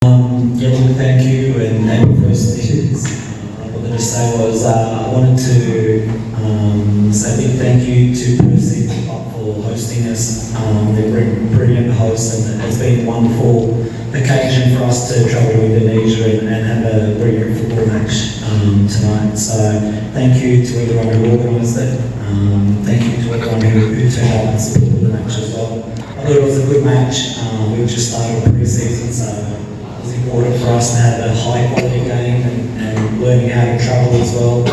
Thank you. And first things I wanted to say was I wanted to say a big thank you to Percy for hosting us. They're brilliant hosts, and it's been a wonderful occasion for us to travel to Indonesia and have a brilliant football match tonight. So thank you to everyone who organised it. Thank you to everyone who turned up and supported the match as well. I thought it was a good match. We've just started pre-season, so it's important for us to have a high quality game and learning how to travel as well.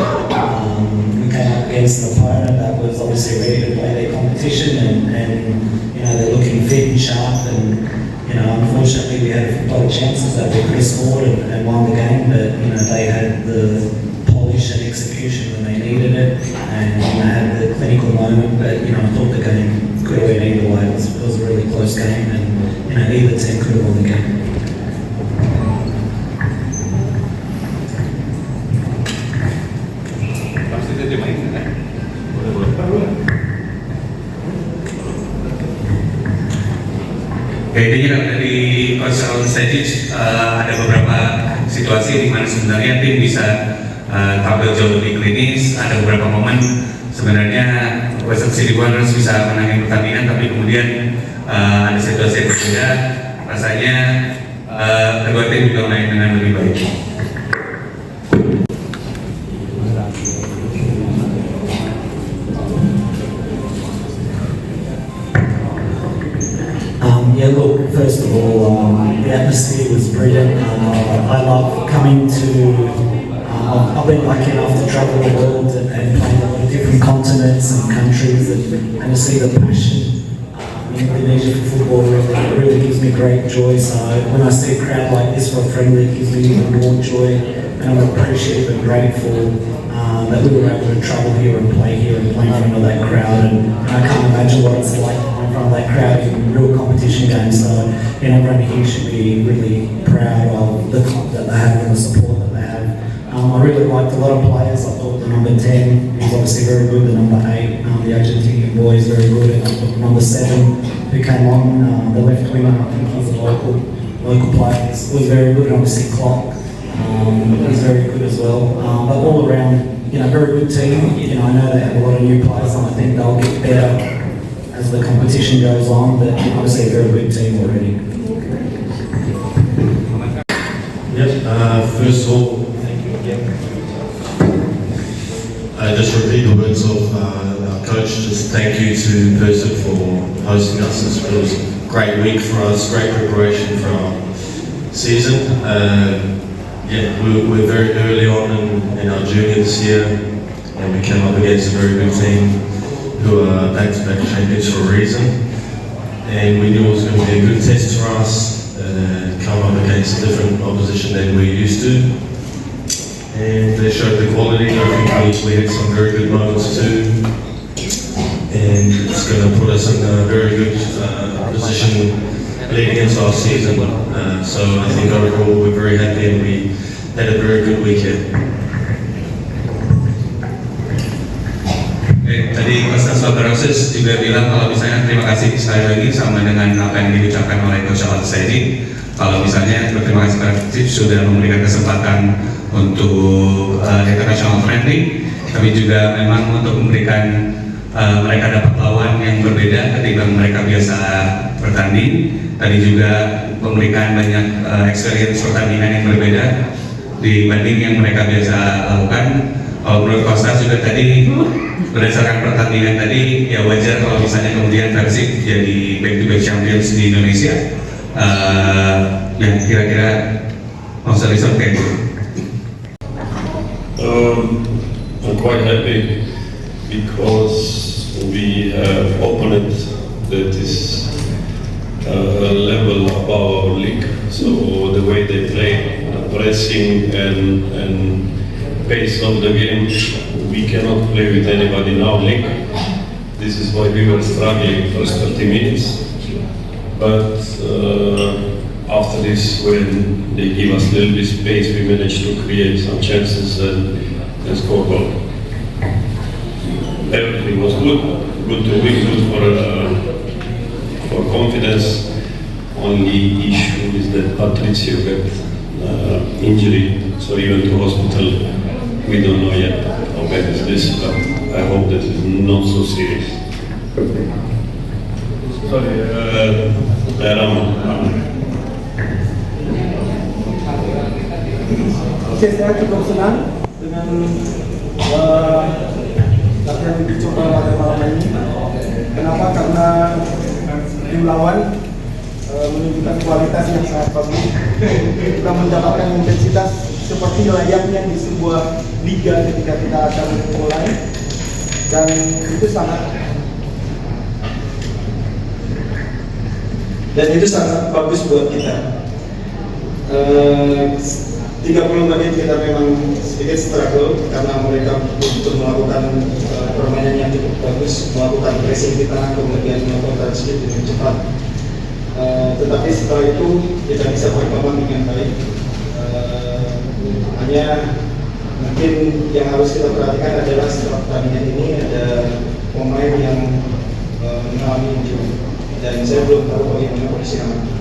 We came up against an opponent that was obviously ready to play their competition and you know, they're looking fit and sharp, and you know, unfortunately we had a lot of chances that we could have scored and won the game, but you know, they had the polish and execution when they needed it, and you know, had the clinical moment. But you know, I thought the game could have went either way. It was a really close game, and you know, either team could have won the game. Ya, intinya dari Coach Sajic ada beberapa situasi di mana sebenarnya tim bisa tampil jauh lebih klinis. Ada beberapa momen sebenarnya Western City Wanderers bisa menangin pertandingan, tapi kemudian ada situasi yang berbeda. Rasanya kedua tim juga main dengan lebih baik. Yeah, look, first of all, the atmosphere was brilliant. I love coming to, I've been lucky enough to travel the world and play in a lot of different continents and countries, and to see the passion in Indonesia for football really gives me great joy. So when I see a crowd like this for a friendly, it gives me even more joy, and I'm appreciative and grateful that we were able to travel here and play in front of that crowd, and I can't imagine what it's like in front of that crowd in real competition games. So you know, everyone here should be really proud of the club that they have and the support that they have. I really liked a lot of players. I thought the number 10 was obviously very good, the number 8, the Argentinian boy is very good, and I thought the number 7 who came on, the left winger, I think he's a local player, was very good, and obviously Klopp was very good as well. But all around, you know, very good team. You know, I know they have a lot of new players, and I think they'll get better as the competition goes on, but obviously a very good team already. Yes, first of all, thank you again. Just repeat the words of our coach. Just thank you to Percy for hosting us. It was a great week for us, great preparation for our season. We're very early on in our journey this year, and we came up against a very good team who are back-to-back champions for a reason. And we knew it was going to be a good test for us, come up against a different opposition than we're used to. And they showed the quality. I think we had some very good moments too. And it's going to put us in a very good position leading into our season. So I think overall we're very happy and we had a very good weekend. Tadi Coach Sajic juga bilang kalau misalnya terima kasih sekali lagi sama dengan apa yang diucapkan oleh Coach Sajic. Kalau misalnya berterima kasih kepada Persib sudah memberikan kesempatan untuk international friendly, tapi juga memang untuk memberikan mereka dapat lawan yang berbeda ketika mereka biasa bertanding. Tadi juga memberikan banyak experience pertandingan yang berbeda dibanding yang mereka biasa lakukan. Kalau menurut Costa juga tadi berdasarkan pertandingan tadi, ya wajar kalau misalnya kemudian Persib jadi back-to-back champions di Indonesia. Yang kira-kira Mas Rizal kayak gitu. I'm quite happy because we have opponent that is a level above our league. So the way they play, the pressing and pace of the game, we cannot play with anybody in our league. This is why we were struggling first 30 minutes. But after this, when they give us a little bit space, we managed to create some chances and score goal. Everything was good to win, good for confidence. only issue is that Patricio got injury, so he went to hospital. We don't know yet how bad is this, but I hope that it's not so serious. Sorry, Rama. Oke, saya cukup senang dengan latihan yang dicoba pada malam ini. Kenapa? Karena tim lawan menunjukkan kualitas yang sangat bagus. Kita mendapatkan intensitas seperti layaknya di sebuah liga ketika kita akan mulai, dan itu sangat bagus buat kita. 30 menit kita memang sedikit struggle karena mereka betul melakukan permainan yang cukup bagus, melakukan pressing kita, kemudian melakukan speed dengan cepat. Tetapi setelah itu kita bisa berkembang dengan baik. Hanya mungkin yang harus kita perhatikan adalah setelah pertandingan ini ada pemain yang mengalami injury, dan saya belum tahu bagaimana kondisi anak.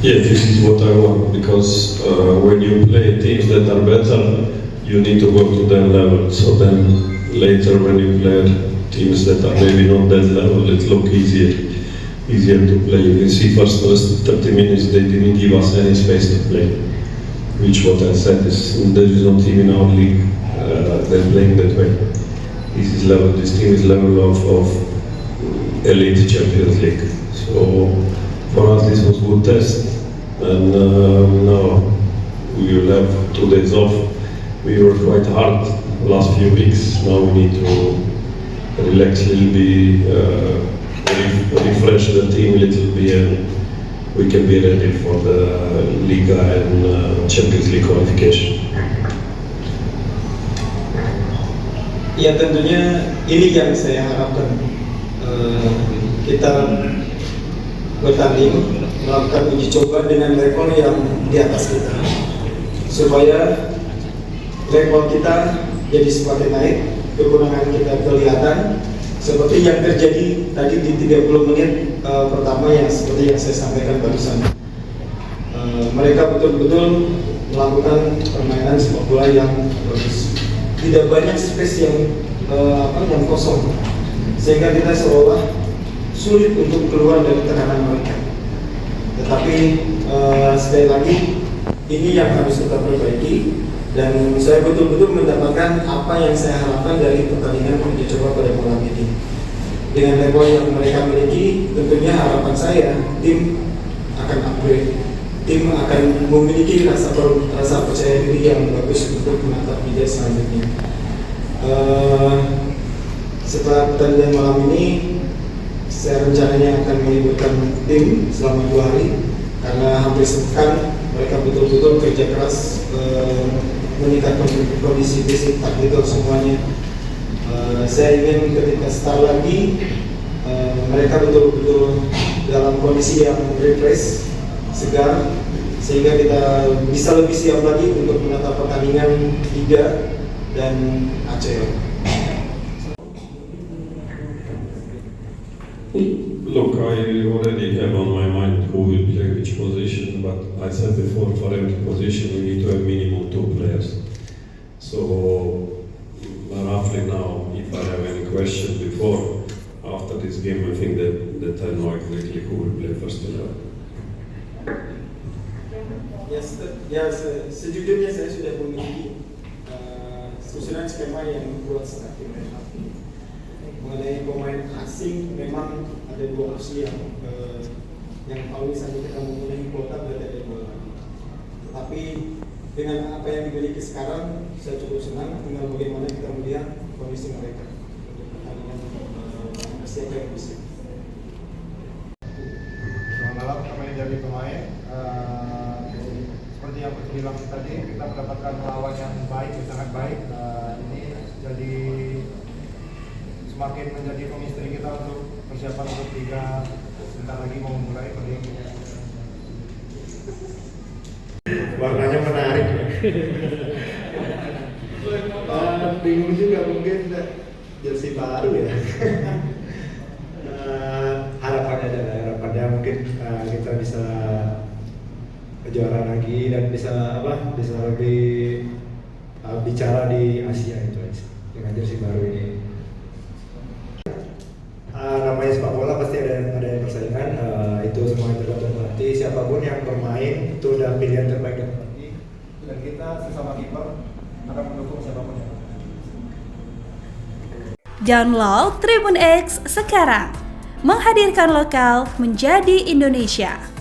Yeah, this is what I want, because when you play teams that are better, you need to go to their level. So then later when you play teams that are maybe not that level, it look easier to play. You can see first 30 minutes they didn't give us any space to play, which what I said is there is no team in our league they're playing that way. This team is level of elite Champions League. So for us this was good test, and now we will have 2 days off. We worked quite hard the last few weeks. Now we need to relax a little bit, refresh the team a little bit, and we can be ready for the Liga and Champions League qualification. Ya, tentunya ini yang saya harapkan. Kita bertanding, melakukan uji coba dengan level yang di atas kita, supaya level kita jadi semakin naik, kekurangan kita kelihatan, seperti yang terjadi tadi di 30 menit pertama yang seperti yang saya sampaikan barusan. Mereka betul-betul melakukan permainan sepak bola yang bagus. Tidak banyak space yang kosong, sehingga kita seolah sulit untuk keluar dari tekanan mereka. Tetapi sekali lagi ini yang harus kita perbaiki, dan saya betul-betul mendapatkan apa yang saya harapkan dari pertandingan uji coba pada malam ini. Dengan level yang mereka miliki, tentunya harapan saya tim akan upgrade, tim akan memiliki rasa percaya diri yang bagus untuk menatap liga selanjutnya. Setelah pertandingan malam ini, saya rencananya akan melibatkan tim selama 2 hari, karena hampir sepekan mereka betul-betul kerja keras meningkatkan kondisi fisik, taktikal semuanya. Saya ingin ketika start lagi mereka betul-betul dalam kondisi yang refresh, segar, sehingga kita bisa lebih siap lagi untuk menatap pertandingan Liga dan ACL. Look, I already have on my mind who will play which position, but I said before, for every position we need to have minimum 2 players. So roughly now, if I have any question before, after this game, I think that I know exactly who will play first 11. Sejujurnya saya sudah memiliki susunan skema yang buat starting lineup. Mengenai pemain asing, memang ada 2 opsi yang kalau misalnya kita memenuhi kuota berarti ada 2 lagi. Tetapi dengan apa yang dimiliki sekarang, saya cukup senang. Tinggal bagaimana kita melihat kondisi mereka untuk pertandingan siapa yang bisa. Selamat malam, kami dari pemain. Seperti yang bilang tadi, kita mendapatkan lawan yang baik, sangat baik. Ini jadi semakin menjadi chemistry kita untuk persiapan untuk Liga. Sebentar lagi mau mulai pertandingan. Warnanya menarik. bingung juga, mungkin jersey baru ya. Harapannya aja lah, harapannya mungkin kita bisa juara lagi dan bisa lebih bicara di Asia itu aja dengan jersey baru ini. Namanya sepak bola pasti ada yang persaingan, itu semuanya tergantung pelatih. Siapapun yang bermain itu udah pilihan terbaik dari pelatih, dan kita sesama kiper akan mendukung siapapun yang bermain. Download Tribun X sekarang, menghadirkan lokal menjadi Indonesia.